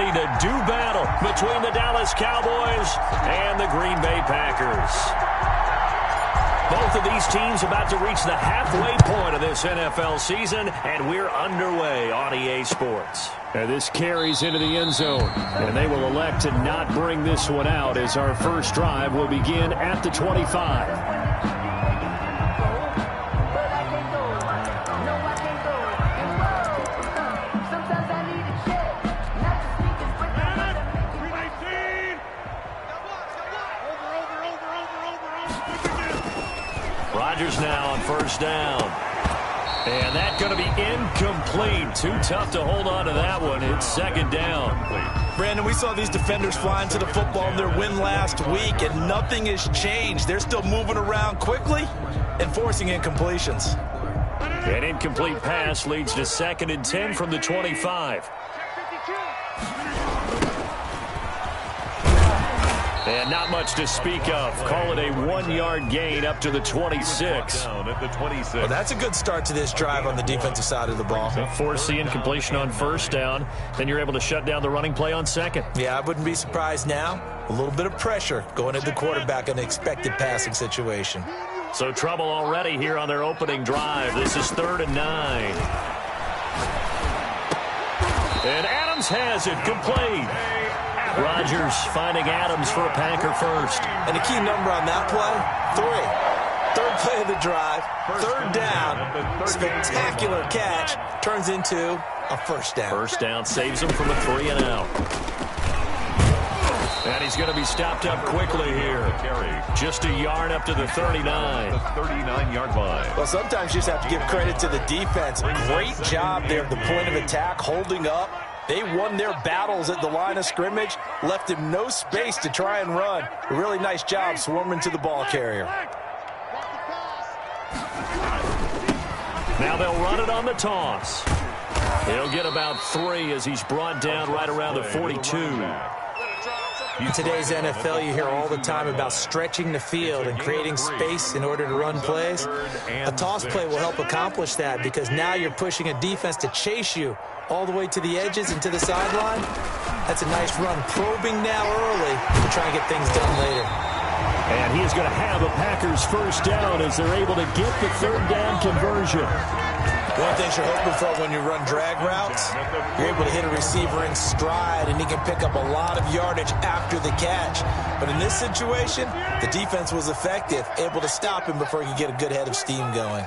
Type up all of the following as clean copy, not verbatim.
ready to do battle between the Dallas Cowboys and the Green Bay Packers. Both of these teams about to reach the halfway point of this NFL season, and we're underway on EA Sports. And this carries into the end zone, and they will elect to not bring this one out as our first drive will begin at the 25. Rodgers now on first down. And that's going to be incomplete. Too tough to hold on to that one. It's second down. Brandon, we saw these defenders flying to the football in their win last week, and nothing has changed. They're still moving around quickly and forcing incompletions. An incomplete pass leads to 2nd and 10 from the 25. And not much to speak of. Call it a 1-yard gain up to the 26. Well, that's a good start to this drive on the defensive side of the ball. Force the incompletion on first down. Then you're able to shut down the running play on second. Yeah, I wouldn't be surprised now. A little bit of pressure going at the quarterback in an expected passing situation. So trouble already here on their opening drive. This is 3rd and 9. And Adams has it complete. Rodgers finding Adams for a Packer first. And the key number on that play, 3. Third play of the drive, 3rd down, spectacular catch, turns into a first down. First down saves him from a 3-and-out. And he's going to be stopped up quickly here. Just a yard up to the 39. The 39-yard line. Well, sometimes you just have to give credit to the defense. Great job there at the point of attack, holding up. They won their battles at the line of scrimmage, left him no space to try and run. A really nice job swarming to the ball carrier. Now they'll run it on the toss. He'll get about 3 as he's brought down right around the 42. In today's NFL, you hear all the time about stretching the field and creating space in order to run plays. A toss play will help accomplish that because now you're pushing a defense to chase you all the way to the edges and to the sideline. That's a nice run, probing now early to try and get things done later. And he is going to have a Packers first down as they're able to get the 3rd down conversion. One thing you're hoping for when you run drag routes, you're able to hit a receiver in stride, and he can pick up a lot of yardage after the catch. But in this situation, the defense was effective, able to stop him before he could get a good head of steam going.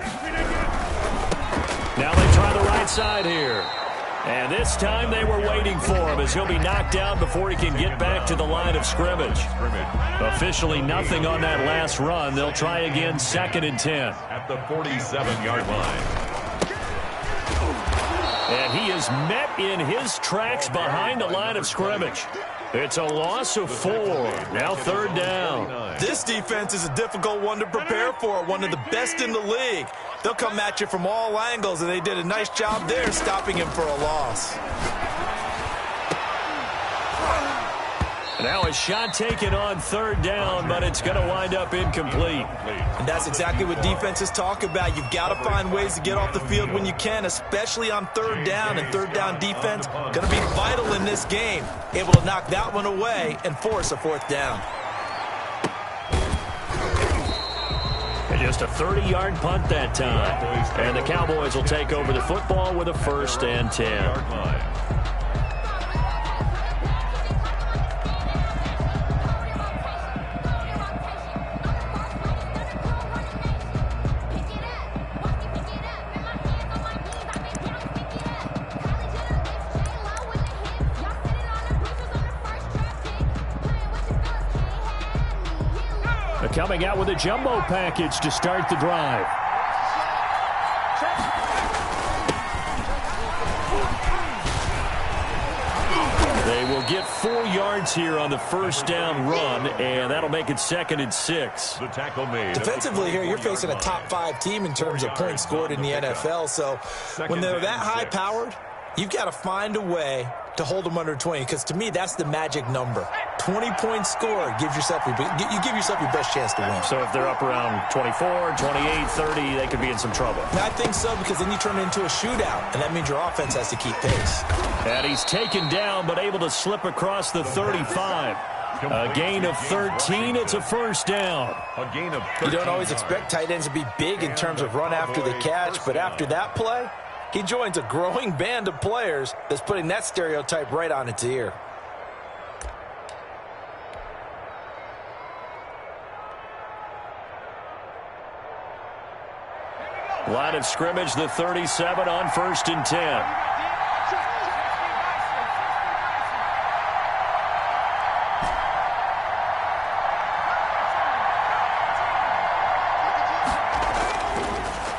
Now they try the right side here. And this time they were waiting for him as he'll be knocked down before he can get back to the line of scrimmage. Officially nothing on that last run. They'll try again 2nd and 10. At the 47-yard line. And he is met in his tracks behind the line of scrimmage. It's a loss of 4. Now 3rd down. This defense is a difficult one to prepare for, one of the best in the league. They'll come at you from all angles, and they did a nice job there stopping him for a loss. Now a shot taken on 3rd down, but it's going to wind up incomplete. And that's exactly what defenses talk about. You've got to find ways to get off the field when you can, especially on 3rd down. And 3rd down defense going to be vital in this game. Able to knock that one away and force a 4th down. And just a 30-yard punt that time. And the Cowboys will take over the football with a 1st and 10. Coming out with a jumbo package to start the drive. They will get 4 yards here on the first down run, and that'll make it 2nd and 6. The tackle made. Defensively here, you're facing a top 5 team in terms of points scored in the NFL, so when they're that high-powered, you've got to find a way to hold them under 20, because to me, that's the magic number. 20 points scored gives yourself you give yourself your best chance to win. So if they're up around 24, 28, 30, they could be in some trouble. I think so, because then you turn it into a shootout, and that means your offense has to keep pace. And he's taken down, but able to slip across the 35. A gain of 13. It's a first down. A gain of 13. You don't always expect tight ends to be big in terms of run after the catch, but after that play, he joins a growing band of players that's putting that stereotype right on its ear. Line of scrimmage, the 37 on 1st and 10.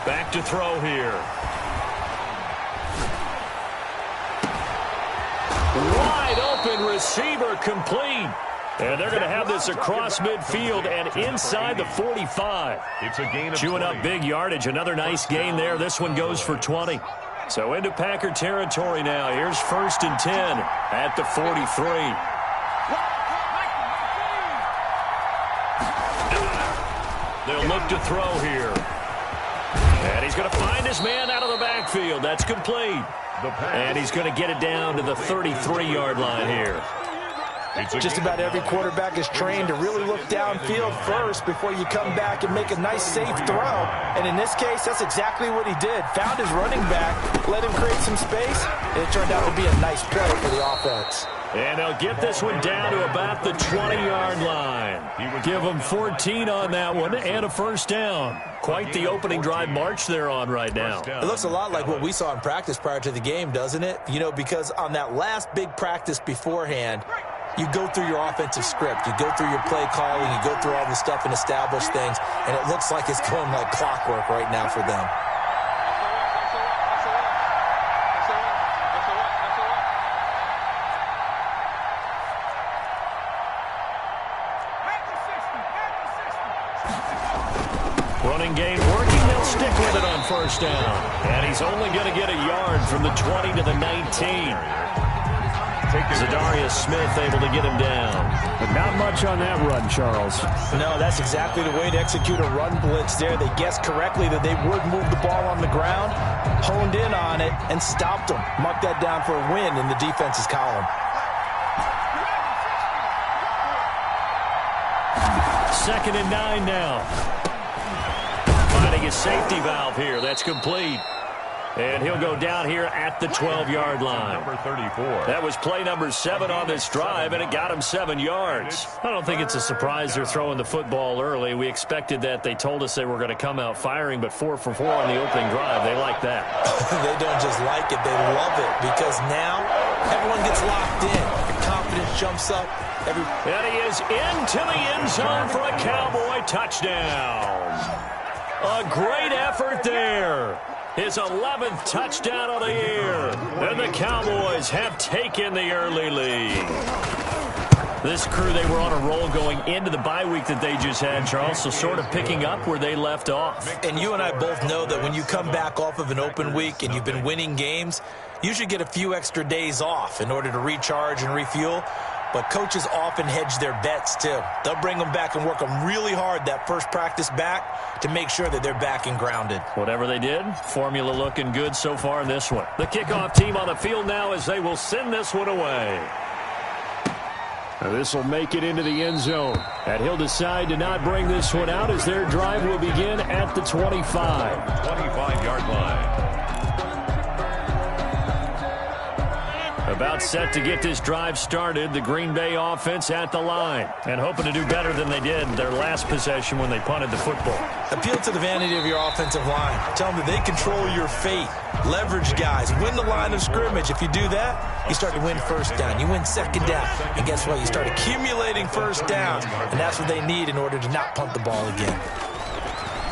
Back to throw here. Wide open receiver complete. And they're going to have this across midfield and inside the 45. It's a gain of Chewing 20. up big yardage. Another nice gain there. This one goes for 20. So into Packer territory now. Here's 1st and 10 at the 43. They'll look to throw here. And he's going to find his man out of the backfield. That's complete. And he's going to get it down to the 33-yard line here. Just about every quarterback is trained to really look downfield first before you come back and make a nice, safe throw. And in this case, that's exactly what he did. Found his running back, let him create some space, and it turned out to be a nice play for the offense. And they'll get this one down to about the 20-yard line. Give them 14 on that one and a first down. Quite the opening drive march they're on right now. It looks a lot like what we saw in practice prior to the game, doesn't it? You know, because on that last big practice beforehand, you go through your offensive script, you go through your play calling, you go through all the stuff and establish things, and it looks like it's going like clockwork right now for them. Running game working. They'll stick with it on first down. And he's only going to get a yard from the 20 to the 19. Zadarius Smith able to get him down. But not much on that run, Charles. No, that's exactly the way to execute a run blitz there. They guessed correctly that they would move the ball on the ground, honed in on it, and stopped them. Mark that down for a win in the defense's column. Second and 9 now. Finding a safety valve here. That's complete. And he'll go down here at the 12-yard line. Number 34. That was play number 7 on this drive, and it got him 7 yards. I don't think it's a surprise they're throwing the football early. We expected that. They told us they were going to come out firing, but 4 for 4 on the opening drive. They like that. They don't just like it. They love it, because now everyone gets locked in. Confidence jumps up. And he is into the end zone for a Cowboy touchdown. A great effort there. His 11th touchdown of the year. And the Cowboys have taken the early lead. This crew, they were on a roll going into the bye week that they just had, Charles, so sort of picking up where they left off. And you and I both know that when you come back off of an open week and you've been winning games, you should get a few extra days off in order to recharge and refuel. But coaches often hedge their bets, too. They'll bring them back and work them really hard that first practice back to make sure that they're back and grounded. Whatever they did, formula looking good so far in this one. The kickoff team on the field now as they will send this one away. This will make it into the end zone. And he'll decide to not bring this one out as their drive will begin at the 25. 25-yard line. About set to get this drive started, the Green Bay offense at the line. And hoping to do better than they did their last possession when they punted the football. Appeal to the vanity of your offensive line. Tell them that they control your fate. Leverage guys. Win the line of scrimmage. If you do that, you start to win first down. You win second down. And guess what? You start accumulating first downs. And that's what they need in order to not punt the ball again.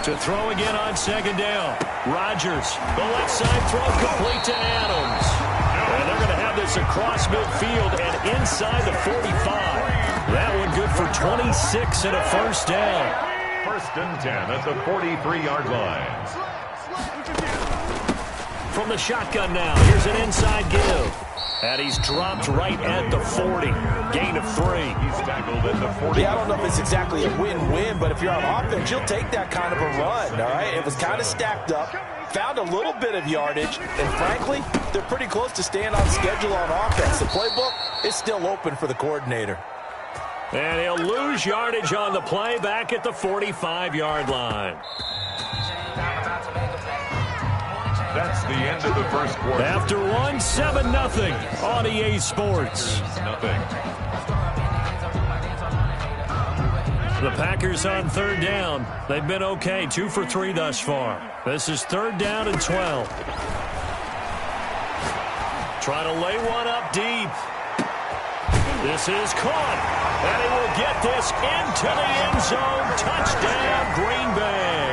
To throw again on second down. Rodgers, the left side throw complete to Adams. And they're going to have this across midfield and inside the 45. That one good for 26 and a first down. First and 10 at the 43-yard line. From the shotgun now, here's an inside give. And he's dropped right at the 40. Gain of 3. He's tackled at the 40. Yeah, I don't know if it's exactly a win-win, but if you're on offense, you'll take that kind of a run, all right? It was kind of stacked up, found a little bit of yardage, and frankly, they're pretty close to staying on schedule on offense. The playbook is still open for the coordinator. And he'll lose yardage on the play back at the 45-yard line. That's the end of the first quarter. After one, 7-0 on EA Sports. Nothing. The Packers on third down. They've been okay, 2 for 3 thus far. This is third down and 12. Trying to lay one up deep. This is caught. And he will get this into the end zone. Touchdown, Green Bay.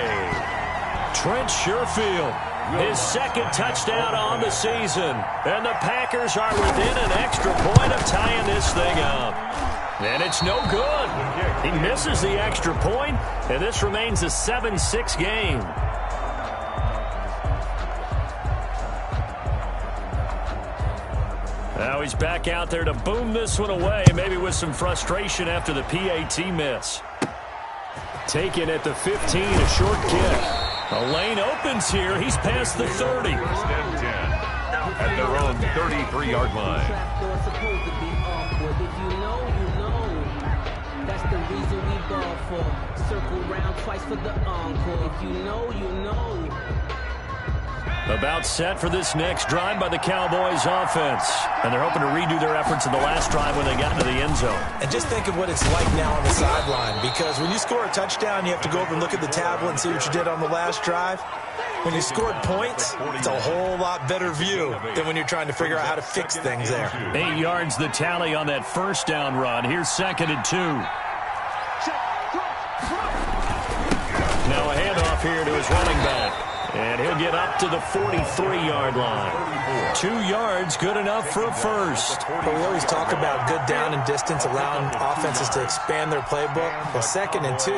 Trent Sherfield, his second touchdown on the season. And the Packers are within an extra point of tying this thing up. And it's no good. He misses the extra point, and this remains a 7-6 game. Now he's back out there to boom this one away, maybe with some frustration after the PAT miss. Taken at the 15, a short kick. A lane opens here. He's past the 30. First and 10 at their own 33-yard line. That's the reason we ball for. Circle round twice for the encore. If you know, you know. About set for this next drive by the Cowboys offense. And they're hoping to redo their efforts in the last drive when they got into the end zone. And just think of what it's like now on the sideline, because when you score a touchdown, you have to go over and look at the tablet and see what you did on the last drive. When you scored points, it's a whole lot better view than when you're trying to figure out how to fix things there. 8 yards the tally on that first down run. Here's 2nd and 2. Now a handoff here to his running back. And he'll get up to the 43-yard line. 2 yards, good enough for a first. But we always talk about good down and distance, allowing offenses to expand their playbook. Well, 2nd and 2,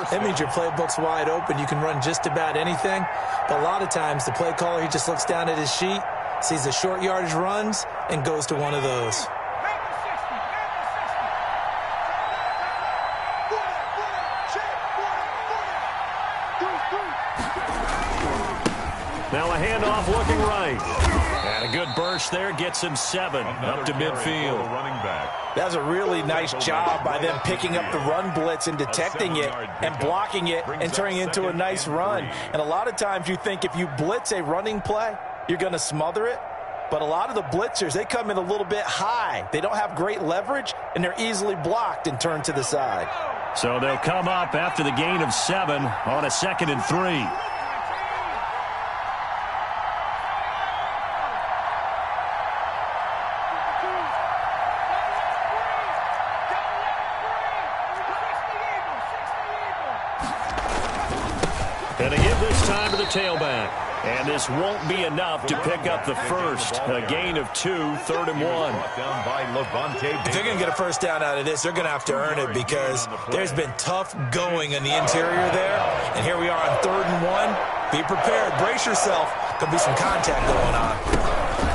that means your playbook's wide open. You can run just about anything. But a lot of times, the play caller, he just looks down at his sheet, sees the short yardage runs, and goes to one of those. Now a handoff looking right. And a good burst there gets him 7 up to midfield. Running back. That was a really nice job by them picking up the run blitz and detecting it and blocking it and turning it into a nice run. And a lot of times you think if you blitz a running play, you're going to smother it. But a lot of the blitzers, they come in a little bit high. They don't have great leverage, and they're easily blocked and turned to the side. So they'll come up after the gain of 7 on a 2nd and 3. And they give this time to the tailback. And this won't be enough to pick up the first. A gain of 2, 3rd and 1. Down by If they're going to get a first down out of this, they're going to have to earn it, because there's been tough going in the interior there. And here we are on 3rd and 1. Be prepared. Brace yourself. There'll be some contact going on.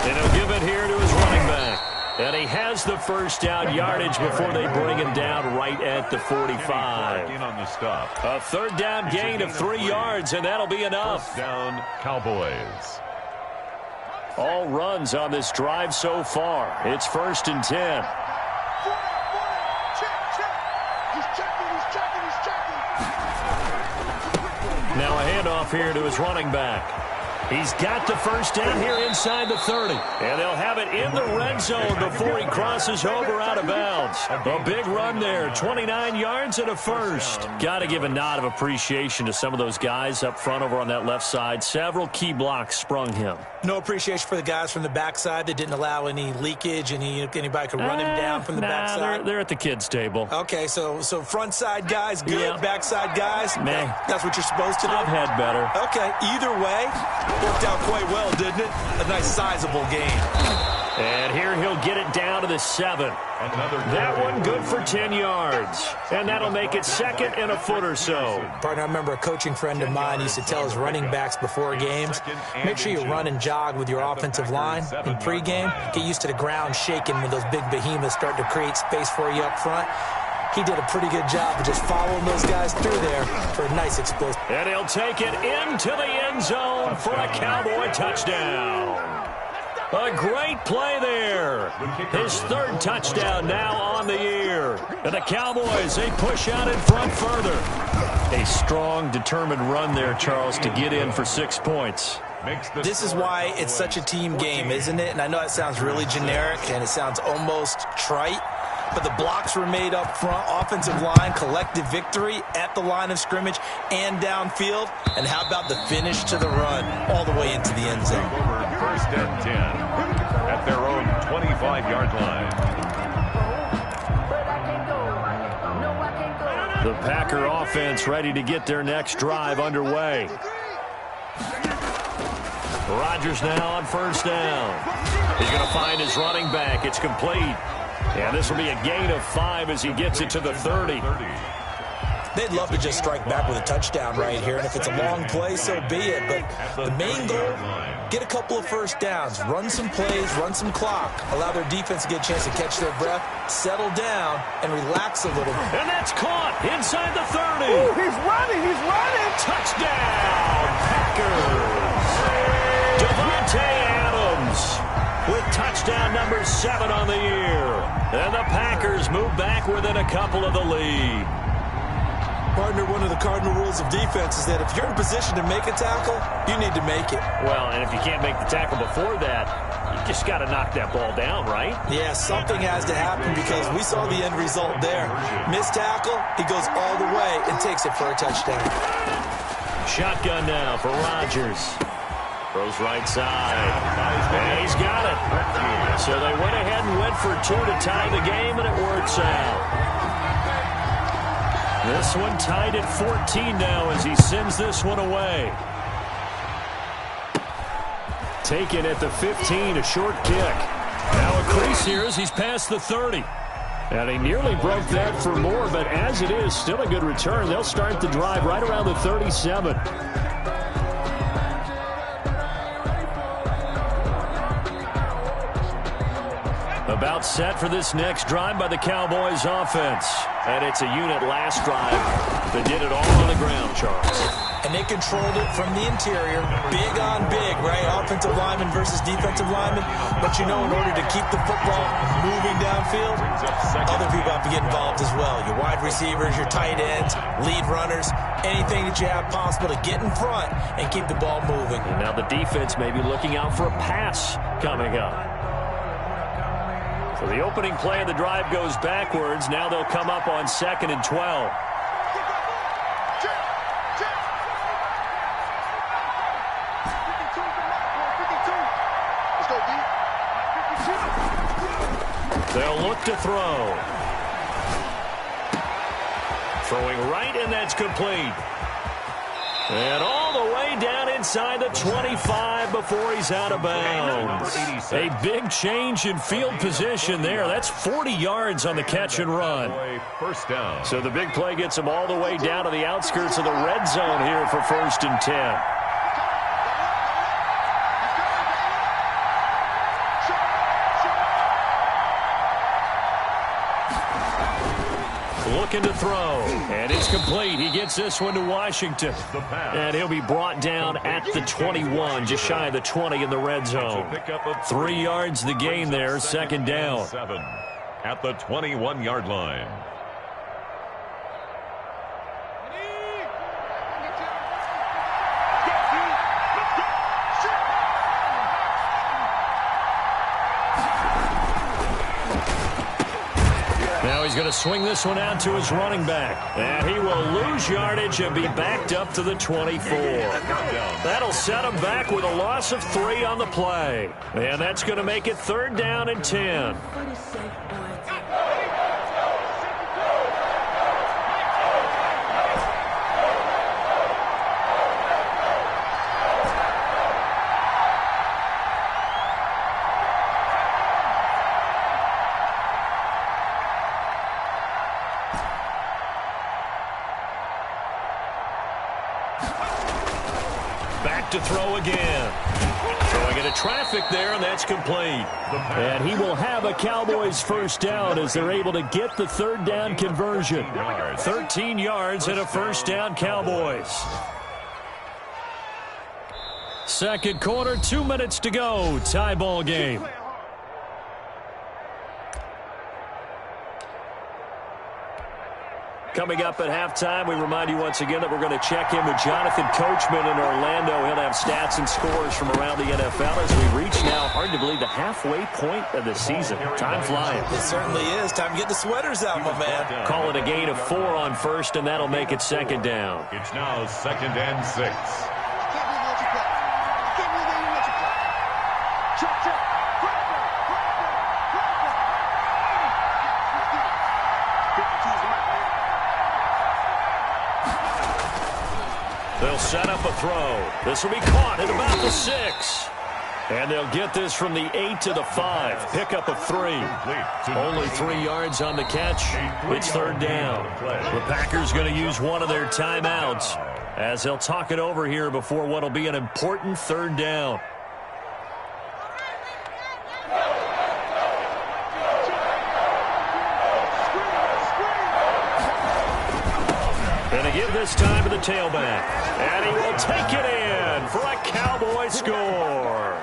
And he'll give it here to his running back. And he has the first down yardage before they bring him down right at the 45. In on the stop. A 3rd down gain of 3 yards, and that'll be enough. First down, Cowboys. All runs on this drive so far. It's 1st and 10. Now a handoff here to his running back. He's got the first down here inside the 30. And they'll have it in the red zone before he crosses over out of bounds. A big run there, 29 yards and a first. Got to give a nod of appreciation to some of those guys up front over on that left side. Several key blocks sprung him. No appreciation for the guys from the backside that didn't allow any leakage, and anybody could run him down from the backside. They're at the kids' table. Okay, so front side guys good, Yeah. backside guys, Man. that's what you're supposed to do. I've had better. Okay, either way, worked out quite well, didn't it? A nice sizable gain. And here he'll get it down to the 7. That one good for 10 yards. And that'll make it 2nd and a foot or so. Partner, I remember a coaching friend of mine used to tell his running backs before games, make sure you run and jog with your offensive line in pregame. Get used to the ground shaking when those big behemoths start to create space for you up front. He did a pretty good job of just following those guys through there for a nice explosive. And he'll take it into the end zone for a Cowboy touchdown. A great play there. His 3rd touchdown now on the year. And the Cowboys, they push out in front further. A strong, determined run there, Charles, to get in for 6 points. This is why it's such a team game, isn't it? And I know it sounds really generic and it sounds almost trite, but the blocks were made up front, offensive line, collective victory at the line of scrimmage and downfield. And how about the finish to the run all the way into the end zone? 1st and 10 at their own 25-yard line. The Packer offense ready to get their next drive underway. Rodgers now on 1st down. He's going to find his running back. It's complete. And this will be a gain of 5 as he gets it to the 30. They'd love to just strike back with a touchdown right here, and if it's a long play, so be it. But the main goal, get a couple of 1st downs, run some plays, run some clock, allow their defense to get a chance to catch their breath, settle down, and relax a little. And that's caught inside the 30. Ooh, he's running, he's running. Touchdown, Packers. Devontae Adams with touchdown number 7 on the year. And the Packers move back within a couple of the lead. Partner, one of the cardinal rules of defense is that if you're in position to make a tackle, you need to make it. Well, and if you can't make the tackle before that, you just got to knock that ball down, right? Yeah, something has to happen because we saw the end result there. Missed tackle, he goes all the way and takes it for a touchdown. Shotgun now for Rodgers. Throws right side. And he's got it. So they went ahead and went for 2 to tie the game, and it works out. This one tied at 14 now as he sends this one away. Taken at the 15, a short kick. Now a crease here as he's past the 30. And he nearly broke that for more, but as it is, still a good return. They'll start the drive right around the 37. About set for this next drive by the Cowboys offense. And it's a unit last drive that did it all on the ground, Charles. And they controlled it from the interior. Big on big, right? Offensive lineman versus defensive lineman. But you know, in order to keep the football moving downfield, other people have to get involved as well. Your wide receivers, your tight ends, lead runners, anything that you have possible to get in front and keep the ball moving. And now the defense may be looking out for a pass coming up. So the opening play of the drive goes backwards. Now they'll come up on 2nd and 12. They'll look to throw. Throwing right, and that's complete. And all the way down inside the 25 before he's out of bounds. A big change in field position there. That's 40 yards on the catch and run. First down. So the big play gets him all the way down to the outskirts of the red zone here for 1st and 10. Looking to throw, and it's complete. He gets this one to Washington, and he'll be brought down at the 21, just shy of the 20 in the red zone. 3 yards the gain there, 2nd down. 7 at the 21-yard line. Now he's going to swing this one out to his running back. And he will lose yardage and be backed up to the 24. That'll set him back with a loss of 3 on the play. And that's going to make it 3rd down and 10. back to throw again. Throwing into traffic there, and that's complete. And he will have a Cowboys first down as they're able to get the third down conversion. 13 yards and a first down, Cowboys. Second quarter, 2 minutes to go. Tie ball game. Coming up at halftime, we remind you once again that we're going to check in with Jonathan Coachman in Orlando. He'll have stats and scores from around the NFL as we reach now, hard to believe, the halfway point of the season. Time flying. It certainly is. Time to get the sweaters out, my man. Call it a gain of 4 on first, and that'll make it second down. It's now 2nd and 6. They'll set up a throw. This will be caught at about the 6. And they'll get this from the 8 to the 5. Pickup of 3. Only 3 yards on the catch. It's third down. The Packers going to use one of their timeouts as they'll talk it over here before what will be an important third down. Going to give this time to the tailback. And he will take it in for a Cowboy score.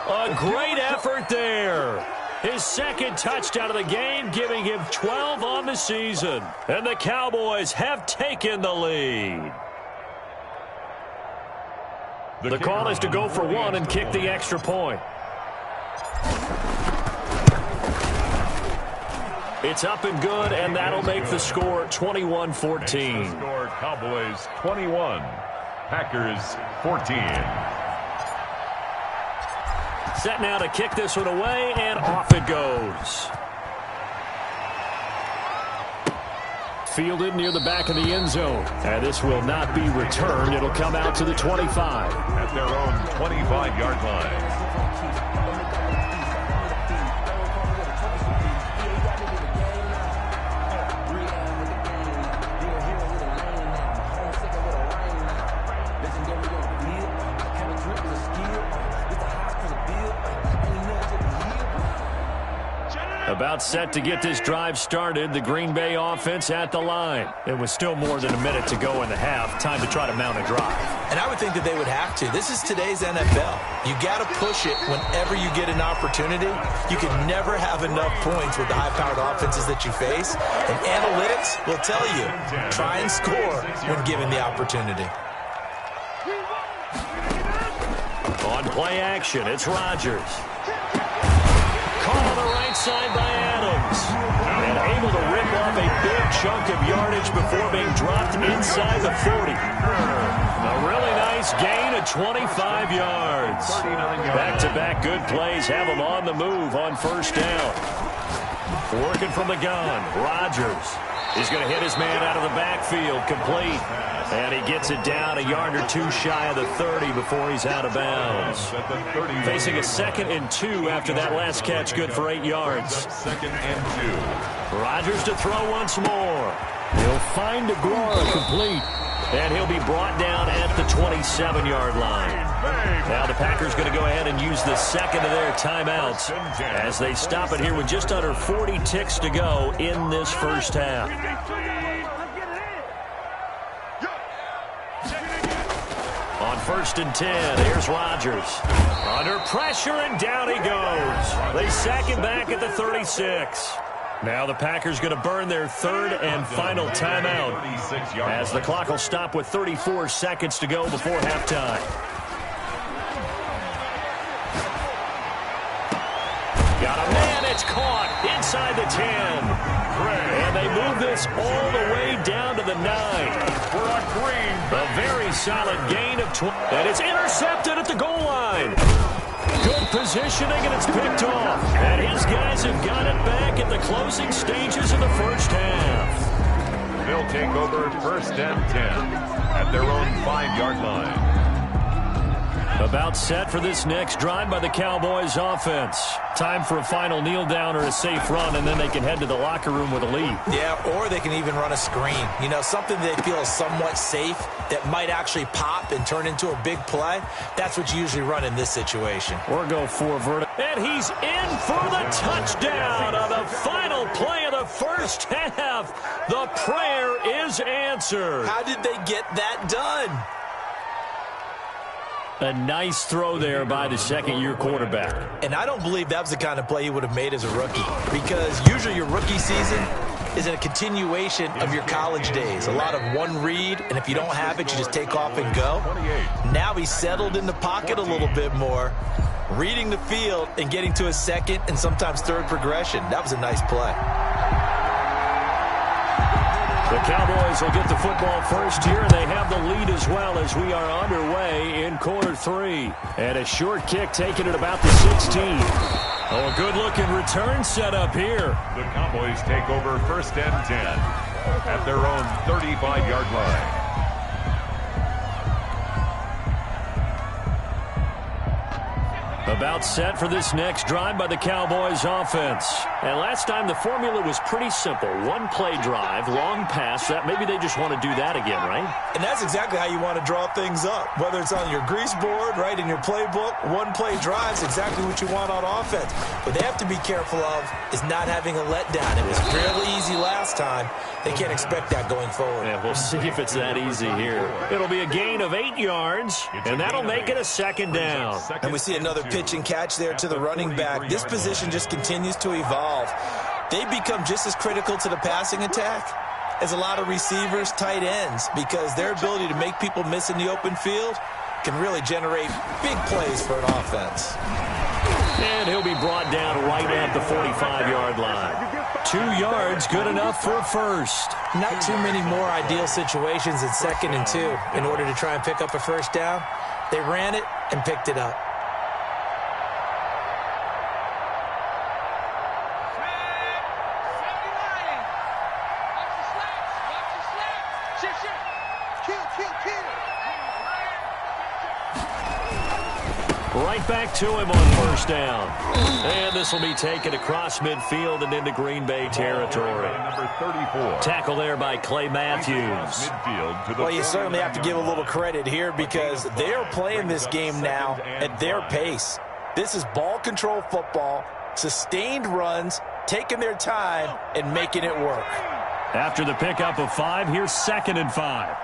A great effort there. His second touchdown of the game, giving him 12 on the season. And the Cowboys have taken the lead. The call is to go for 1 and kick the extra point. It's up and good, and that'll make the score 21-14. Score Cowboys 21, Packers 14. Set now to kick this one away, and off it goes. Fielded near the back of the end zone. And this will not be returned. It'll come out to the 25. At their own 25-yard line. About set to get this drive started. The Green Bay offense at the line. It was still more than a minute to go in the half. Time to try to mount a drive. And I would think that they would have to. This is today's NFL. You got to push it whenever you get an opportunity. You can never have enough points with the high-powered offenses that you face. And analytics will tell you, try and score when given the opportunity. On play action, it's Rodgers. Caught on the right side by Adams. And able to rip off a big chunk of yardage before being dropped inside the 40. A really nice gain of 25 yards. Back-to-back good plays have him on the move on first down. Working from the gun, Rodgers is going to hit his man out of the backfield, complete. And he gets it down a yard or 2 shy of the 30 before he's out of bounds. Facing a 2nd and 2 after that last catch, good for 8 yards. 2nd and 2. Rodgers to throw once more. He'll find DeGuara complete. And he'll be brought down at the 27-yard line. Now the Packers going to go ahead and use the second of their timeouts as they stop it here with just under 40 ticks to go in this first half. On 1st and 10, here's Rodgers. Under pressure, and down he goes. They sack him back at the 36. Now the Packers going to burn their third and final timeout as the clock will stop with 34 seconds to go before halftime. Got a man, it's caught inside the 10. And they move this all the way down to the 9. For a Green Bay. A very solid gain of 20. And it's intercepted at the goal line. Good positioning, and it's picked off. And his guys have got it back at the closing stages of the first half. They'll take over 1st and 10 at their own 5-yard line. About set for this next drive by the Cowboys offense. Time for a final kneel down or a safe run, and then they can head to the locker room with a lead. Yeah, or they can even run a screen. You know, something they feel is somewhat safe that might actually pop and turn into a big play. That's what you usually run in this situation. Or go for vertical. And he's in for the touchdown on the final play of the first half. The prayer is answered. How did they get that done? A nice throw there by the second-year quarterback. And I don't believe that was the kind of play he would have made as a rookie, because usually your rookie season is a continuation of your college days. A lot of one read, and if you don't have it, you just take off and go. Now he's settled in the pocket a little bit more, reading the field and getting to his second and sometimes third progression. That was a nice play. The Cowboys will get the football first here, and they have the lead as well as we are underway in quarter 3. And a short kick taken at about the 16. Oh, a good-looking return set up here. The Cowboys take over 1st and 10 at their own 35-yard line. About set for this next drive by the Cowboys offense. And last time the formula was pretty simple. One play drive, long pass. That maybe they just want to do that again, right? And that's exactly how you want to draw things up. Whether it's on your grease board, right, in your playbook, one play drive is exactly what you want on offense. What they have to be careful of is not having a letdown. It was fairly easy last time. They can't expect that going forward. Yeah, we'll see if it's that easy here. It'll be a gain of 8 yards, and that'll make it a second down. And we see another pitch and catch there to the running back. This position just continues to evolve. They become just as critical to the passing attack as a lot of receivers, tight ends, because their ability to make people miss in the open field can really generate big plays for an offense. And he'll be brought down right at the 45-yard line. 2 yards, good enough for a first. Not too many more ideal situations in 2nd and 2 in order to try and pick up a first down. They ran it and picked it up. Right back to him on first down. And this will be taken across midfield and into Green Bay territory. Number 34. Tackle there by Clay Matthews. Well, you certainly have to give a little credit here because they are playing this game now at their pace. This is ball control football, sustained runs, taking their time, and making it work. After the pickup of 5, here's 2nd and 5.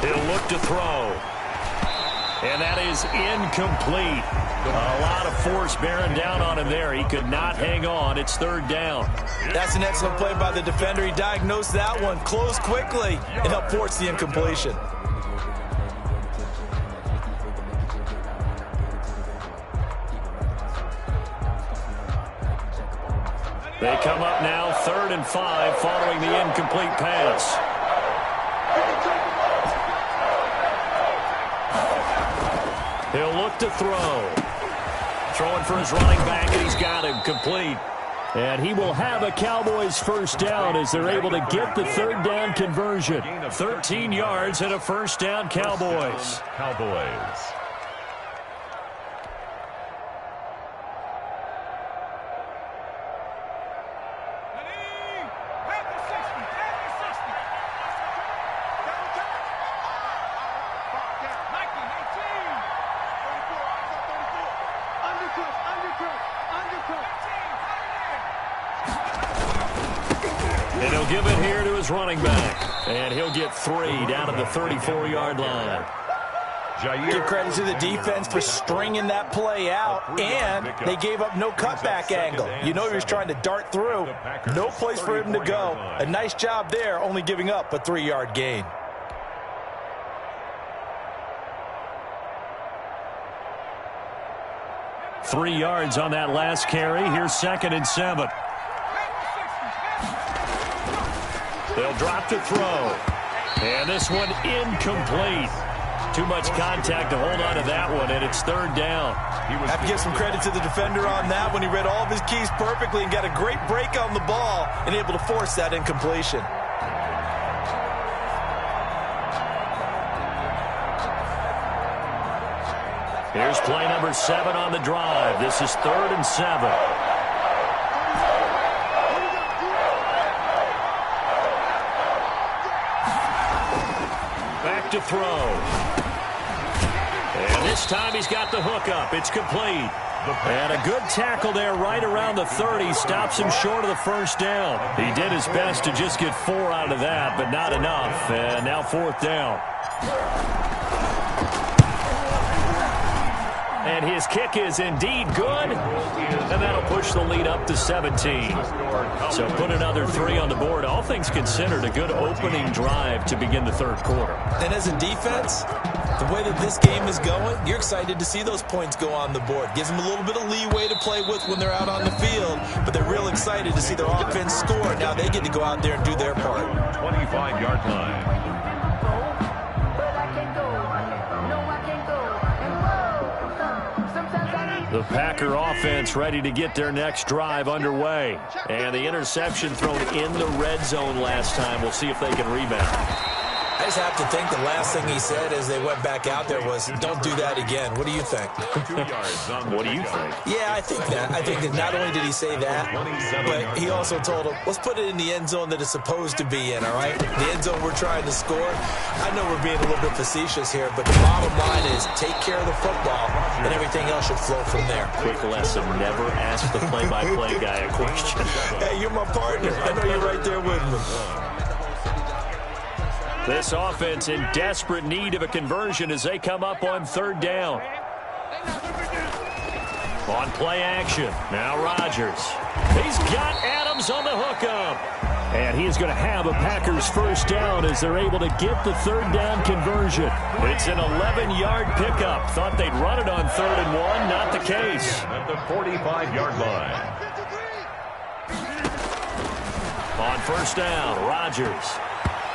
He'll look to throw. And that is incomplete. A lot of force bearing down on him there. He could not hang on. It's 3rd down. That's an excellent play by the defender. He diagnosed that one, closed quickly, and helped force the incompletion. They come up now 3rd and 5 following the incomplete pass. He'll look to throw. Throwing for his running back, and he's got him complete. And he will have a Cowboys first down as they're able to get the 3rd down conversion. 13 yards and a first down, Cowboys. And he'll give it here to his running back. And he'll get 3 down at the 34-yard line. Give credit to the defense for stringing that play out, and they gave up no cutback angle. You know he was trying to dart through. No place for him to go. A nice job there, only giving up a 3-yard gain. Three yards on that last carry. Here's 2nd and 7. They'll drop to throw. And this one incomplete. Too much contact to hold on to that one, and it's 3rd down. Have to give some credit to the defender on that when he read all of his keys perfectly and got a great break on the ball and able to force that incompletion. Here's play number 7 on the drive. This is 3rd and 7. Back to throw. And this time he's got the hook up. It's complete. And a good tackle there right around the 30. Stops him short of the first down. He did his best to just get 4 out of that, but not enough. And now 4th down. And his kick is indeed good. And that'll push the lead up to 17. So put another 3 on the board. All things considered, a good opening drive to begin the 3rd quarter. And as a defense, the way that this game is going, you're excited to see those points go on the board. Gives them a little bit of leeway to play with when they're out on the field, but they're real excited to see their offense score. Now they get to go out there and do their part. 25-yard line. The Packer offense ready to get their next drive underway. And the interception thrown in the red zone last time. We'll see if they can rebound. I just have to think the last thing he said as they went back out there was, don't do that again. What do you think? What do you think? Yeah, I think that. I think that not only did he say that, but he also told him, let's put it in the end zone that it's supposed to be in, all right? The end zone we're trying to score. I know we're being a little bit facetious here, but the bottom line is take care of the football, and everything else should flow from there. Quick lesson, never ask the play-by-play guy a question. Hey, you're my partner. I know you're right there with me. This offense in desperate need of a conversion as they come up on 3rd down. On play action, now Rodgers. He's got Adams on the hookup. And he's going to have a Packers 1st down as they're able to get the 3rd down conversion. It's an 11-yard pickup. Thought they'd run it on 3rd and 1. Not the case. At the 45-yard line. On 1st down, Rodgers.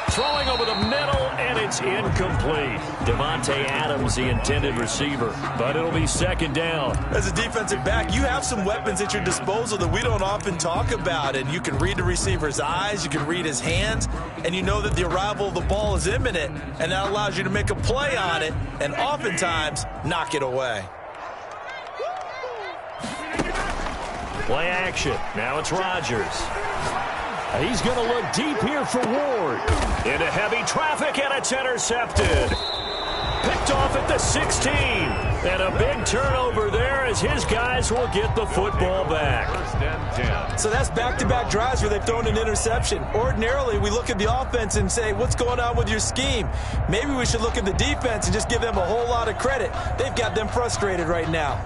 Throwing over the middle, and it's incomplete. Devontae Adams, the intended receiver, but it'll be 2nd down. As a defensive back, you have some weapons at your disposal that we don't often talk about, and you can read the receiver's eyes, you can read his hands, and you know that the arrival of the ball is imminent, and that allows you to make a play on it, and oftentimes knock it away. Play action. Now it's Rodgers. He's going to look deep here for Ward. Into heavy traffic, and it's intercepted. Picked off at the 16. And a big turnover there as his guys will get the football back. 1st and 10. So that's back-to-back drives where they've thrown an interception. Ordinarily, we look at the offense and say, what's going on with your scheme? Maybe we should look at the defense and just give them a whole lot of credit. They've got them frustrated right now.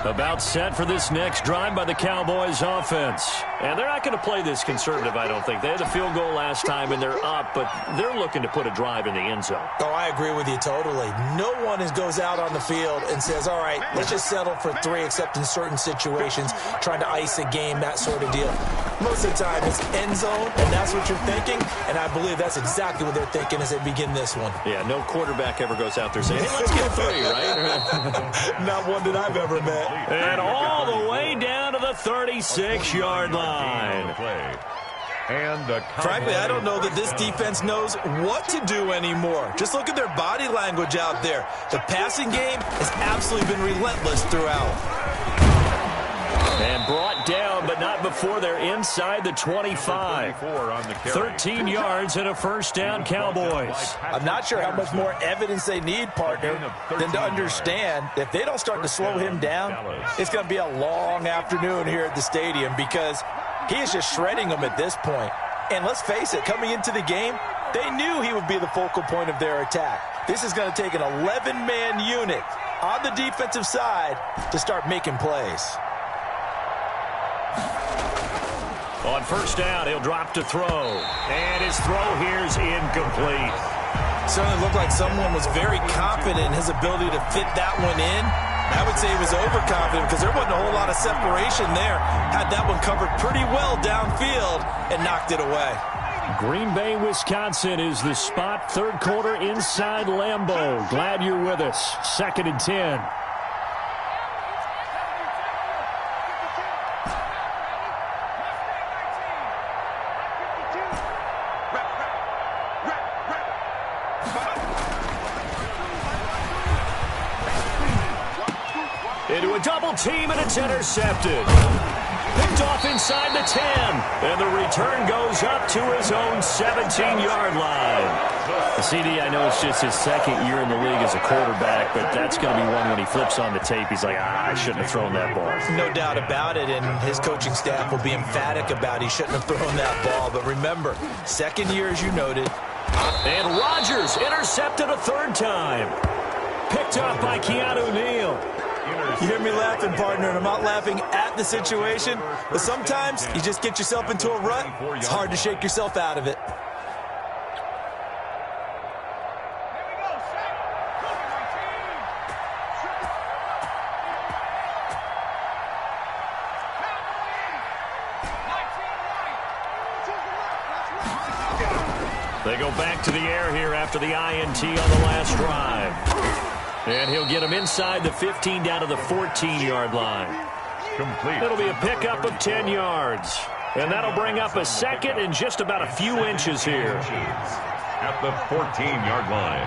About set for this next drive by the Cowboys offense. And they're not going to play this conservative, I don't think. They had a field goal last time, and they're up, but they're looking to put a drive in the end zone. Oh, I agree with you totally. No one goes out on the field and says, all right, let's just settle for 3, except in certain situations, trying to ice a game, that sort of deal. Most of the time, it's end zone, and that's what you're thinking, and I believe that's exactly what they're thinking as they begin this one. Yeah, no quarterback ever goes out there saying, hey, let's get 3, right? Not one that I've ever met. And all the way down to the 36-yard line. And the Frankly, I don't know that this defense knows what to do anymore. Just look at their body language out there. The passing game has absolutely been relentless throughout. And brought down, but not before they're inside the 25. 13 yards and a 1st down, Cowboys. I'm not sure how much more evidence they need, partner, than to understand that if they don't start to slow him down, it's going to be a long afternoon here at the stadium because he is just shredding them at this point. And let's face it, coming into the game, they knew he would be the focal point of their attack. This is going to take an 11-man unit on the defensive side to start making plays. On 1st down, he'll drop to throw. And his throw here is incomplete. Certainly looked like someone was very confident in his ability to fit that one in. I would say he was overconfident because there wasn't a whole lot of separation there. Had that one covered pretty well downfield and knocked it away. Green Bay, Wisconsin is the spot. 3rd quarter inside Lambeau. Glad you're with us. 2nd and 10. Into a double team, and it's intercepted. Picked off inside the 10. And the return goes up to his own 17-yard line. The CD, I know it's just his second year in the league as a quarterback, but that's going to be one when he flips on the tape. He's like, I shouldn't have thrown that ball. No doubt about it, and his coaching staff will be emphatic about he shouldn't have thrown that ball. But remember, second year, as you noted. And Rodgers intercepted a third time. Picked up by Keanu Neal. You hear me laughing, partner, and I'm not laughing at the situation, but sometimes you just get yourself into a rut. It's hard to shake yourself out of it. They go back to the air here after the INT on the last drive. And he'll get him inside the 15 down to the 14-yard line. Complete. It'll be a pickup of 10 yards. And that'll bring up a second and just about a few inches here. At the 14-yard line.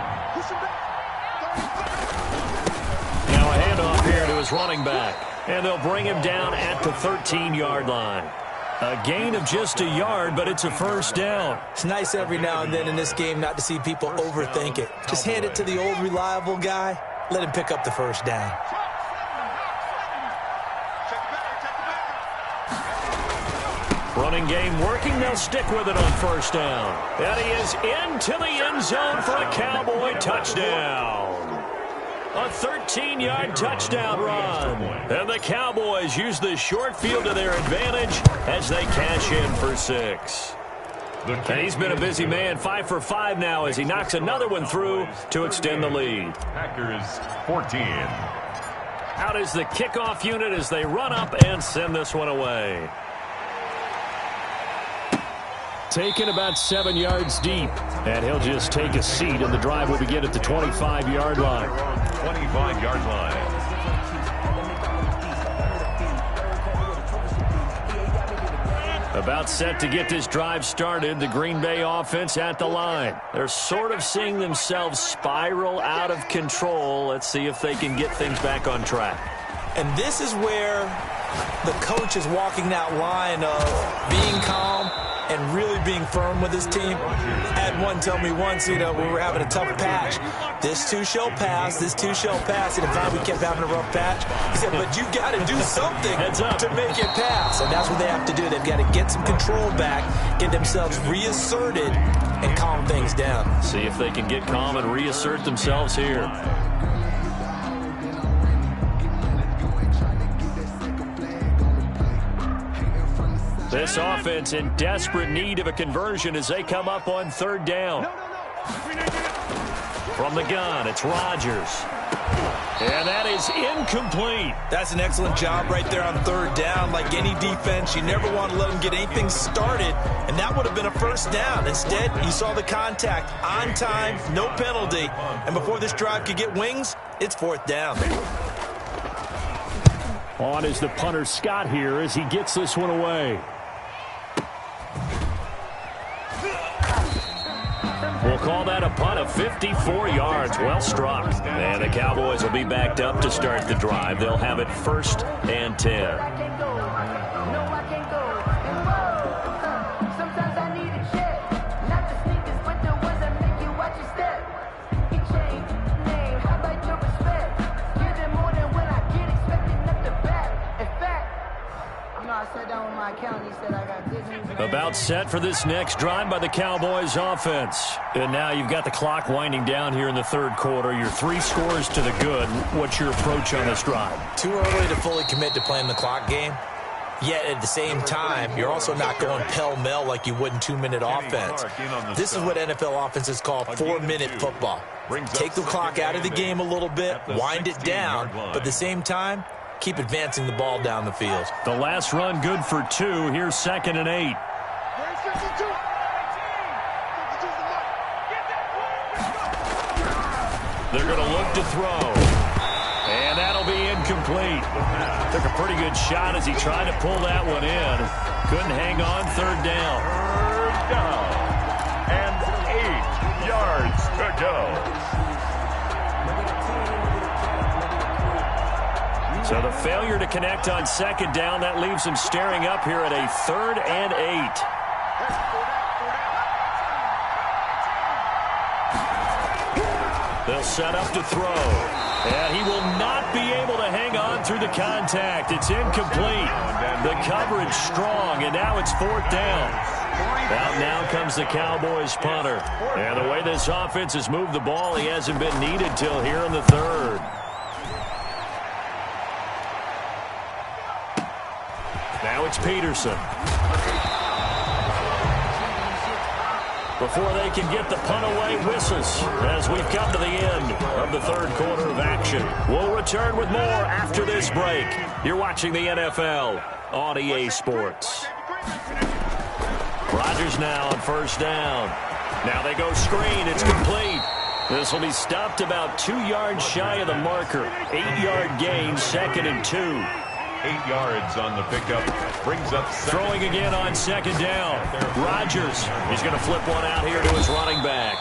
Now a handoff here to his running back. And they'll bring him down at the 13-yard line. A gain of just a yard, but it's a first down. It's nice every now and then in this game not to see people overthink it. Just hand it to the old reliable guy. Let him pick up the first down. Running game working. They'll stick with it on first down. And he is into the end zone for a Cowboy touchdown. A 13-yard touchdown run. And the Cowboys use the short field to their advantage as they cash in for 6. And he's been a busy man, 5 for 5 now as he knocks another one through to extend the lead. Packers 14. Out is the kickoff unit as they run up and send this one away. Taken about 7 yards deep. And he'll just take a seat, and the drive will begin at the 25-yard line. 25-yard line. About set to get this drive started, the Green Bay offense at the line. They're sort of seeing themselves spiral out of control. Let's see if they can get things back on track. And this is where the coach is walking that line of being calm and really being firm with his team. I had one tell me once, we were having a tough patch. This too shall pass, this too shall pass. And in fact, we kept having a rough patch. He said, but you got to do something to make it pass. And that's what they have to do. They've got to get some control back, get themselves reasserted, and calm things down. See if they can get calm and reassert themselves here. This offense in desperate need of a conversion as they come up on third down. From the gun, it's Rodgers. And that is incomplete. That's an excellent job right there on third down. Like any defense, you never want to let them get anything started, and that would have been a first down. Instead, you saw the contact on time, no penalty, and before this drive could get wings, it's fourth down. On is the punter Scott here as he gets this one away. We'll call that a punt of 54 yards. Well struck. And the Cowboys will be backed up to start the drive. They'll have it first and 10. About set for this next drive by the Cowboys offense. And now you've got the clock winding down here in the third quarter. Your 3 scores to the good. What's your approach on this drive? Too early to fully commit to playing the clock game. Yet at the same time, you're also not going pell-mell like you would in 2-minute offense. This is what NFL offenses call 4-minute football. Take the clock out of the game a little bit, wind it down, but at the same time, keep advancing the ball down the field. The last run good for 2. Here's 2nd and 8. They're going to look to throw. And that'll be incomplete. Took a pretty good shot as he tried to pull that one in. Couldn't hang on. Third down. Third down. And 8 yards to go. So the failure to connect on second down, that leaves him staring up here at a 3rd and 8. They'll set up to throw. And he will not be able to hang on through the contact. It's incomplete. The coverage strong, and now it's 4th down. Out now comes the Cowboys punter. And the way this offense has moved the ball, he hasn't been needed till here in the 3rd. Now it's Peterson. Before they can get the punt away, whistles as we've come to the end of the 3rd quarter of action. We'll return with more after this break. You're watching the NFL on EA Sports. Rodgers now on 1st down. Now they go screen. It's complete. This will be stopped about 2 yards shy of the marker. 8-yard gain, 2nd and 2. 8 yards on the pickup. Brings up throwing again on 2nd down. Rodgers, he's going to flip one out here to his running back.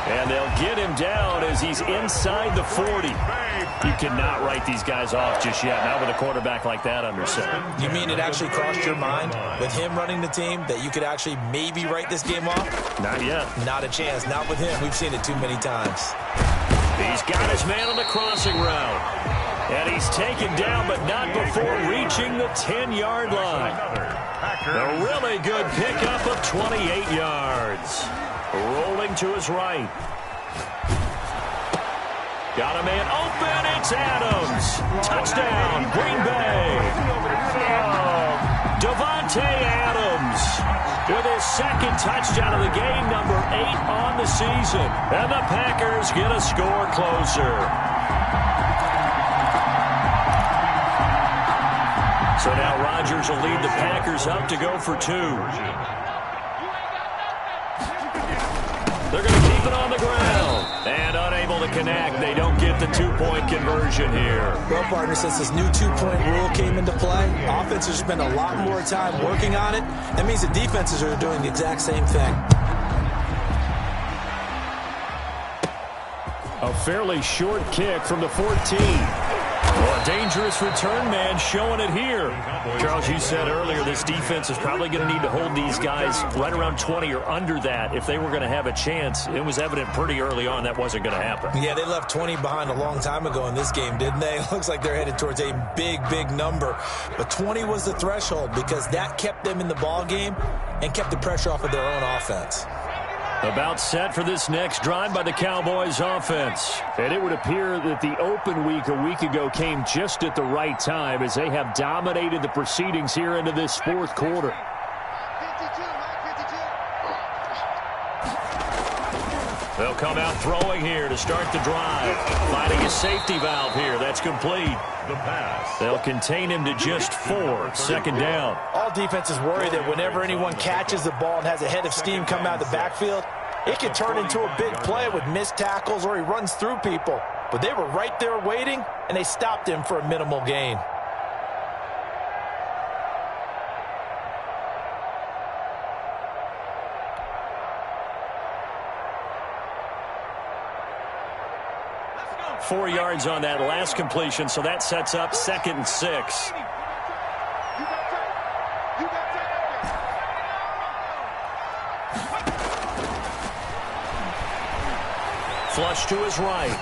And they'll get him down as he's inside the 40. You cannot write these guys off just yet, not with a quarterback like that under center. You mean it actually crossed your mind with him running the team that you could actually maybe write this game off? Not yet. Not a chance. Not with him. We've seen it too many times. He's got his man on the crossing route. And he's taken down, but not before reaching the 10-yard line. A really good pickup of 28 yards. Rolling to his right. Got a man open. It's Adams. Touchdown, Green Bay. Davante Adams with his 2nd touchdown of the game, number 8 on the season. And the Packers get a score closer. So now Rodgers will lead the Packers up to go for 2. They're going to keep it on the ground. And unable to connect. They don't get the 2-point conversion here. Well, partner, since this new 2-point rule came into play, offenses spend a lot more time working on it. That means the defenses are doing the exact same thing. A fairly short kick from the 14. Well, a dangerous return man showing it here. Charles, you said earlier this defense is probably going to need to hold these guys right around 20 or under that if they were going to have a chance. It was evident pretty early on that wasn't going to happen. Yeah, they left 20 behind a long time ago in this game, didn't they? It looks like they're headed towards a big, big number. But 20 was the threshold because that kept them in the ball game and kept the pressure off of their own offense. About set for this next drive by the Cowboys offense. And it would appear that the open week a week ago came just at the right time as they have dominated the proceedings here into this 4th quarter. They'll come out throwing here to start the drive. Finding a safety valve here. That's complete. the pass. They'll contain him to just 4. 2nd down. All defenses worry that whenever anyone catches the ball and has a head of steam come out of the backfield, it can turn into a big play with missed tackles or he runs through people. But they were right there waiting, and they stopped him for a minimal gain. Four yards on that last completion, so that sets up 2nd and 6. Flush to his right.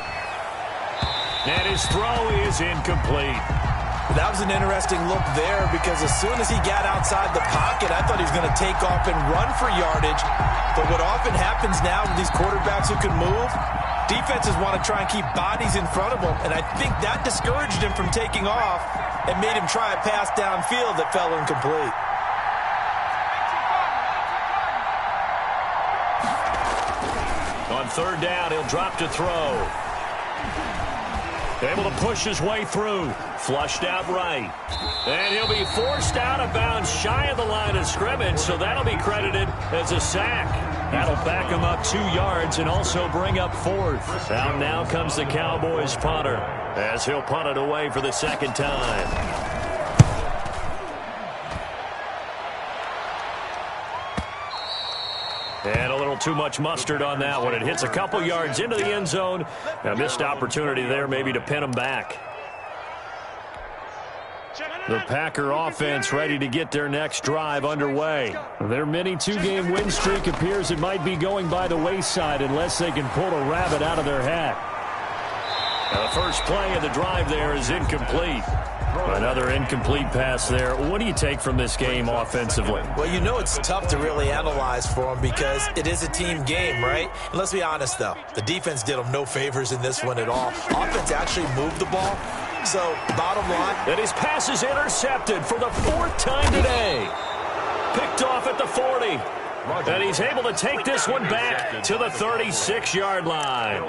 And his throw is incomplete. That was an interesting look there because as soon as he got outside the pocket, I thought he was going to take off and run for yardage. But what often happens now with these quarterbacks who can move, defenses want to try and keep bodies in front of them, and I think that discouraged him from taking off and made him try a pass downfield that fell incomplete. On 3rd down, he'll drop to throw. Able to push his way through. Flushed out right. And he'll be forced out of bounds shy of the line of scrimmage, so that'll be credited as a sack. That'll back him up 2 yards and also bring up 4th. Out now comes the Cowboys punter as he'll punt it away for the 2nd time. And a little too much mustard on that one. It hits a couple yards into the end zone. A missed opportunity there maybe to pin him back. The Packer offense ready to get their next drive underway. Their mini two-game win streak appears it might be going by the wayside unless they can pull a rabbit out of their hat. Now the first play of the drive there is incomplete. Another incomplete pass there. What do you take from this game offensively? Well, you know it's tough to really analyze for them because it is a team game, right? And let's be honest, though. The defense did them no favors in this one at all. Offense actually moved the ball. So, bottom line. And his pass is intercepted for the fourth time today. Picked off at the 40. And he's able to take this one back to the 36-yard line.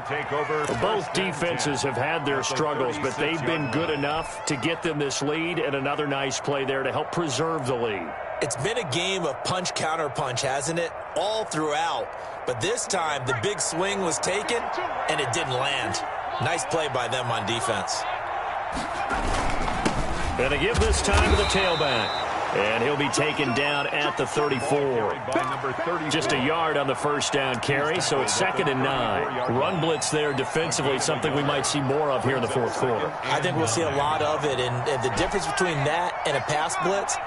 Both defenses have had their struggles, but they've been good enough to get them this lead, and another nice play there to help preserve the lead. It's been a game of punch-counter-punch, hasn't it? All throughout. But this time, the big swing was taken, and it didn't land. Nice play by them on defense. And they give this time to the tailback. And he'll be taken down at the 34. Just a yard on the first down carry, so it's 2nd and 9. Run blitz there defensively, something we might see more of here in the fourth quarter. I think we'll see a lot of it, and the difference between that and a pass blitz,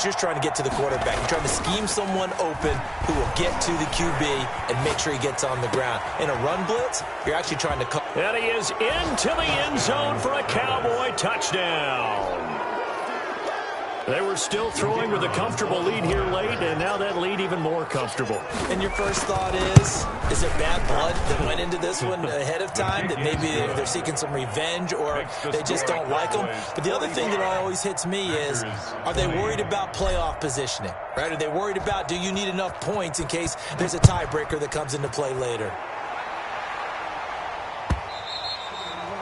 you're trying to get to the quarterback. You're trying to scheme someone open who will get to the QB and make sure he gets on the ground. In a run blitz, you're actually trying to... And he is into the end zone for a Cowboy touchdown. They were still throwing with a comfortable lead here late, and now that lead even more comfortable. And your first thought is there bad blood that went into this one ahead of time, that maybe they're seeking some revenge or they just don't like them? But the other thing that always hits me is, are they worried about playoff positioning? Right? Are they worried about, do you need enough points in case there's a tiebreaker that comes into play later?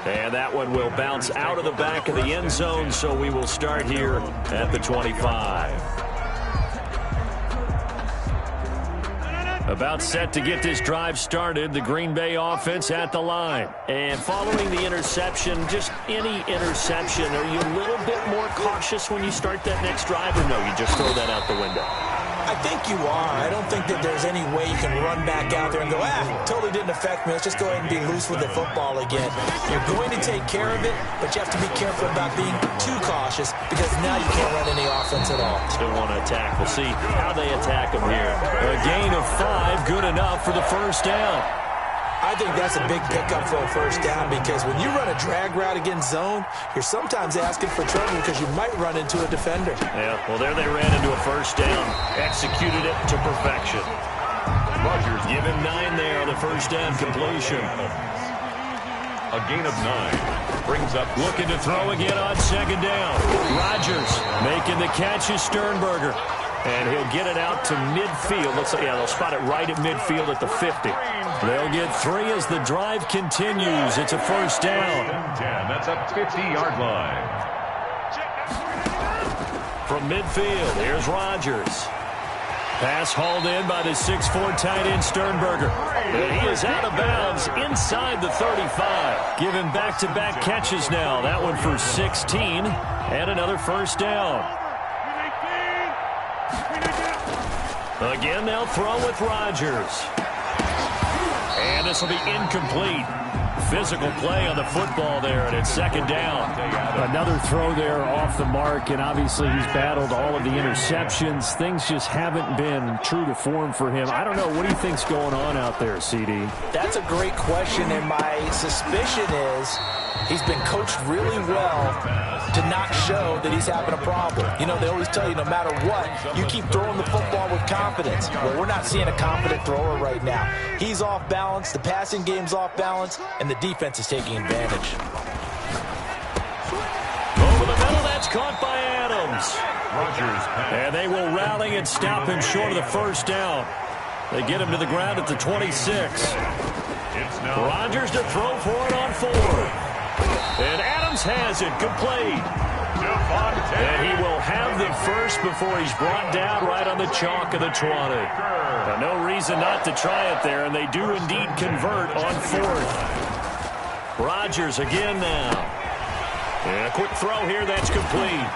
And that one will bounce out of the back of the end zone, so we will start here at the 25. About set to get this drive started, the Green Bay offense at the line. And following the interception, just any interception, are you a little bit more cautious when you start that next drive, or no, you just throw that out the window? I think you are. I don't think that there's any way you can run back out there and go, totally didn't affect me. Let's just go ahead and be loose with the football again. You're going to take care of it, but you have to be careful about being too cautious because now you can't run any offense at all. Still want to attack. We'll see how they attack them here. A gain of 5, good enough for the first down. I think that's a big pickup for a first down because when you run a drag route against zone, you're sometimes asking for trouble because you might run into a defender. Yeah, well, there they ran into a first down. Executed it to perfection. Rodgers give him 9 there on the first down completion. A gain of 9. Brings up. Looking to throw again on 2nd down. Rodgers making the catch is Sternberger. And he'll get it out to midfield. Looks like, yeah, they'll spot it right at midfield at the 50. They'll get 3 as the drive continues. It's a first down. 10. That's a 50-yard line. From midfield, here's Rodgers. Pass hauled in by the 6'4" tight end Sternberger. And he is out of bounds inside the 35. Giving back-to-back catches now. That one for 16 and another first down. Again, they'll throw with Rodgers. And this will be incomplete. Physical play on the football there, and it's 2nd down. Another throw there off the mark, and obviously he's battled all of the interceptions. Things just haven't been true to form for him. I don't know. What do you think's going on out there, CD? That's a great question, and my suspicion is he's been coached really well to not show that he's having a problem. You know, they always tell you no matter what, you keep throwing the football with confidence. Well, we're not seeing a confident thrower right now. He's off balance, the passing game's off balance, and the defense is taking advantage. Over the middle, that's caught by Adams. And they will rally and stop him short of the first down. They get him to the ground at the 26. Rodgers to throw for it on 4. And Adams has it complete. And he will have the first before he's brought down right on the chalk of the 20. Now, no reason not to try it there, and they do indeed convert on 4th. Rodgers again now. And a quick throw here, that's complete.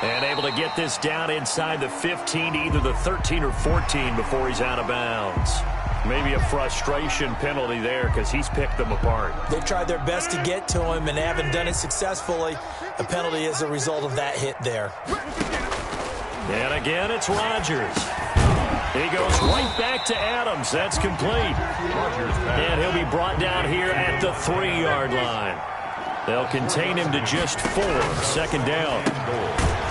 And able to get this down inside the 15, either the 13 or 14 before he's out of bounds. Maybe a frustration penalty there because he's picked them apart. They've tried their best to get to him and haven't done it successfully. A penalty is a result of that hit there. And again, it's Rodgers. He goes right back to Adams. That's complete. And he'll be brought down here at the 3-yard line. They'll contain him to just 4. Second down.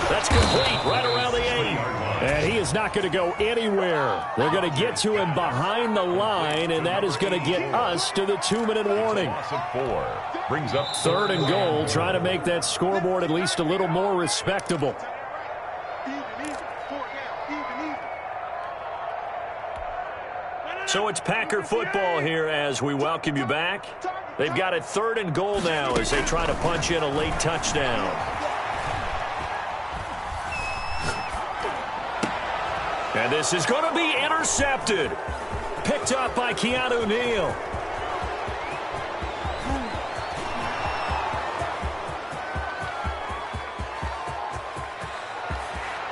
That's complete right around the 8. And he is not going to go anywhere. They're going to get to him behind the line, and that is going to get us to the 2-minute warning. Brings up 3rd and goal, trying to make that scoreboard at least a little more respectable. So it's Packer football here as we welcome you back. They've got a 3rd and goal now as they try to punch in a late touchdown. And this is going to be intercepted. Picked up by Keanu Neal.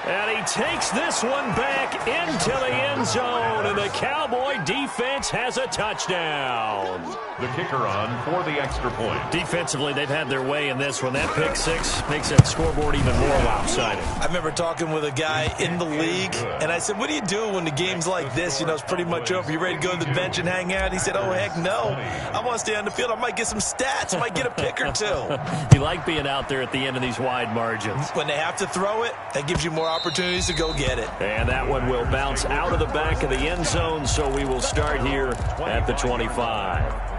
And he takes this one back into the end zone, and the Cowboy defense has a touchdown. The kicker on for the extra point. Defensively, they've had their way in this one. That pick six makes that scoreboard even more lopsided. I remember talking with a guy in the league, and I said, what do you do when the game's like this? You know, it's pretty much over. You ready to go to the bench and hang out? He said, oh, heck no. I want to stay on the field. I might get some stats. I might get a pick or two. You like being out there at the end of these wide margins. When they have to throw it, that gives you more opportunities to go get it. And that one will bounce out of the back of the end zone, so we will start here at the 25.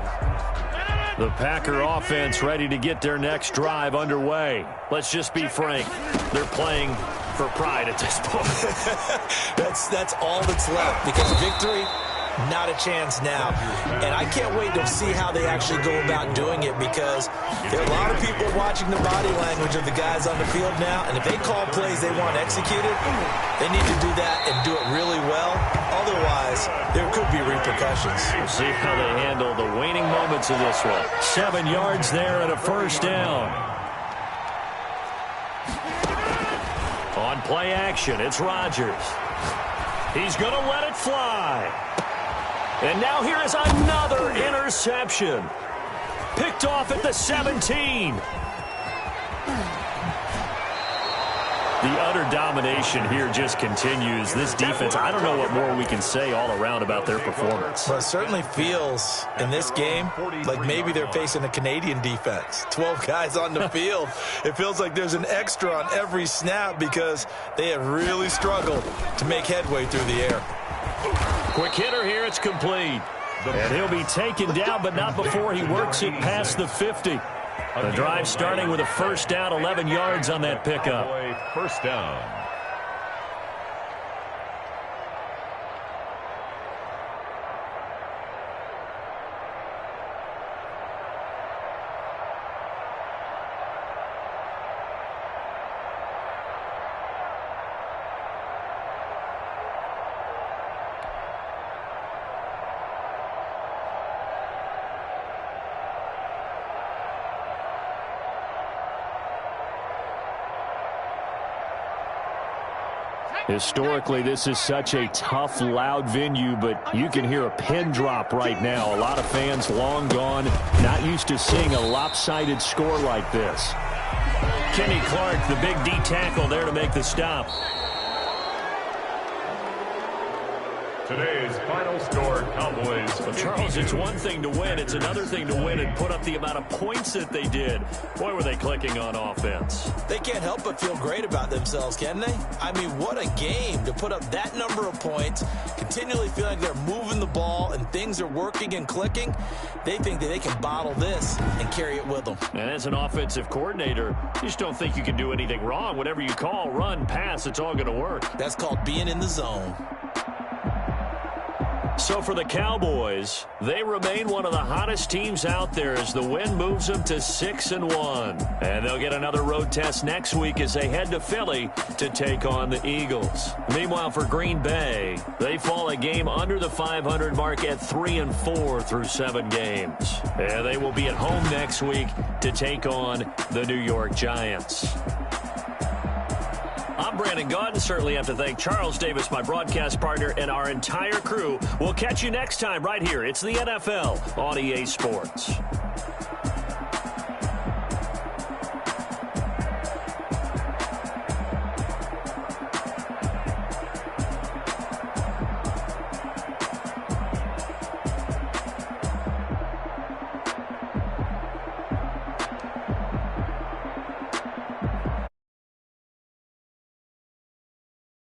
The Packer offense ready to get their next drive underway. Let's just be frank. They're playing for pride at this point. That's all that's left, because victory, not a chance now. And I can't wait to see how they actually go about doing it, because there are a lot of people watching the body language of the guys on the field now, and if they call plays they want executed, they need to do that and do it really well. Otherwise, there could be repercussions. We'll see how they handle the waning moments of this one. 7 yards there and a first down. On play action, it's Rodgers. He's going to let it fly. And now here is another interception. Picked off at the 17. The utter domination here just continues. This defense, I don't know what more we can say all around about their performance. Well, it certainly feels in this game like maybe they're facing a Canadian defense. 12 guys on the field. It feels like there's an extra on every snap because they have really struggled to make headway through the air. Quick hitter here, it's complete. And he'll be taken down, but not before he works it past the 50. The drive starting with a first down, 11 yards on that pickup. First down. Historically, this is such a tough, loud venue, but you can hear a pin drop right now. A lot of fans long gone, not used to seeing a lopsided score like this. Kenny Clark, the big D tackle there to make the stop. Today's final score, Cowboys. Well, Charles, it's one thing to win. It's another thing to win and put up the amount of points that they did. Boy, were they clicking on offense. They can't help but feel great about themselves, can they? I mean, what a game to put up that number of points, continually feeling like they're moving the ball and things are working and clicking. They think that they can bottle this and carry it with them. And as an offensive coordinator, you just don't think you can do anything wrong. Whatever you call, run, pass, it's all going to work. That's called being in the zone. So for the Cowboys, they remain one of the hottest teams out there as the win moves them to 6-1. And they'll get another road test next week as they head to Philly to take on the Eagles. Meanwhile, for Green Bay, they fall a game under the 500 mark at 3-4 through 7 games. And they will be at home next week to take on the New York Giants. I'm I'm Brandon Gaudin. Certainly have to thank Charles Davis, my broadcast partner, and our entire crew. We'll catch you next time right here. It's the NFL on EA Sports.